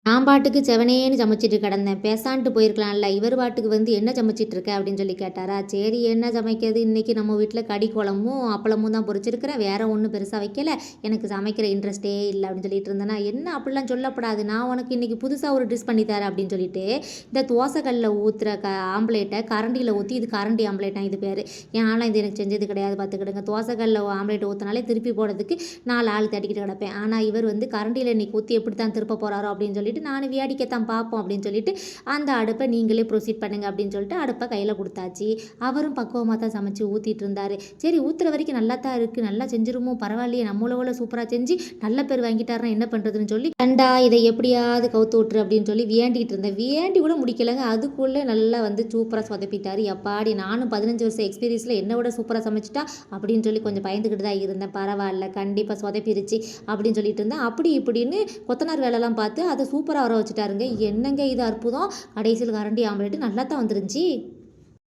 நான் பாட்டுக்கு செவனேன்னு சமைச்சிட்டு கிடந்தேன். பேசான்ட்டு போயிருக்கலாம்ல. இவர் பாட்டுக்கு வந்து என்ன சமைச்சிட்டு இருக்க? அப்படின்னு சொல்லி கேட்டாரா. சரி என்ன சமைக்கிறது? இன்னைக்கு நம்ம வீட்ல கறி குழம்பும், அப்பளமும் தான் பொரிச்சிருக்கிறேன். வேற ஒண்ணும் பெருசா வைக்கல. எனக்கு சமைக்கிற இன்ட்ரெஸ்ட்டே இல்ல அப்படின்னு சொல்லிட்டு இருந்தேனா, என்ன அப்படிலாம் சொல்லப்படாது. நான் உனக்கு இன்னைக்கு புதுசா ஒரு டிஷ் பண்ணி தரேன் அப்படின்னு சொல்லிட்டு, இந்த தோசை கல்லுல ஊத்துற ஆம்லேட்ட கரண்டியில ஊத்தி இது கரண்டி ஆம்லேட்டா இது பேரு. நான்லாம் இது எனக்கு செஞ்சது கிடையாது பார்த்துக்கிடுங்க. தோசை கல்லுல ஆம்லேட் ஊத்துனாலே திருப்பி போடுறதுக்கு 4 ஆள் தேடிக்கிட்டு கிடப்பேன். ஆனா இவர் வந்து கரண்டியில இன்னைக்கு ஊத்தி எப்படித்தான் திருப்ப போறாரோ அப்படின்னு சொல்லிட்டு நான் வேடிக்கைத்தான் பார்ப்போம் அப்படின்னு சொல்லிட்டு அந்த அடுப்பை நீங்களே ப்ரொசீட் பண்ணுங்க அப்படின்னு சொல்லிட்டு அடுப்பை கையில் கொடுத்தாச்சு. அவரும் பக்குவமாக தான் சமைச்சு ஊற்றிட்டு இருந்தாரு. சரி ஊற்றுற வரைக்கும் நல்லா தான் இருக்குது, நல்லா செஞ்சிருமோ பரவாயில்லையே, நம்மளோட சூப்பராக செஞ்சு நல்ல பேர் வாங்கிட்டாருன்னா என்ன பண்ணுறதுன்னு சொல்லி கண்டா இதை எப்படியாவது கவுத்து விட்டுரு அப்படின்னு சொல்லி வேண்டிகிட்டு இருந்தேன். வேண்டி கூட முடிக்கலைங்க, அதுக்குள்ளே நல்லா வந்து சூப்பராக சொதப்பிட்டாரு. எப்பாடி நானும் 15 வருஷம் எக்ஸ்பீரியன்ஸில் என்னை விட சூப்பராக சமைச்சிட்டா அப்படின்னு சொல்லி கொஞ்சம் பயந்துக்கிட்டு தான் இருந்தேன். பரவாயில்ல கண்டிப்பாக சொதப்பிருச்சு அப்படின்னு சொல்லிட்டு இருந்தேன். அப்படி இப்படின்னு கொத்தனார் வேலைலாம் பார்த்து அதை சூப்பராக வர வச்சுட்டாருங்க. என்னங்க இது அற்புதம்! கடைசியில் கரண்டி ஆம்லேட்டு நல்லா தான் வந்துருந்துச்சு.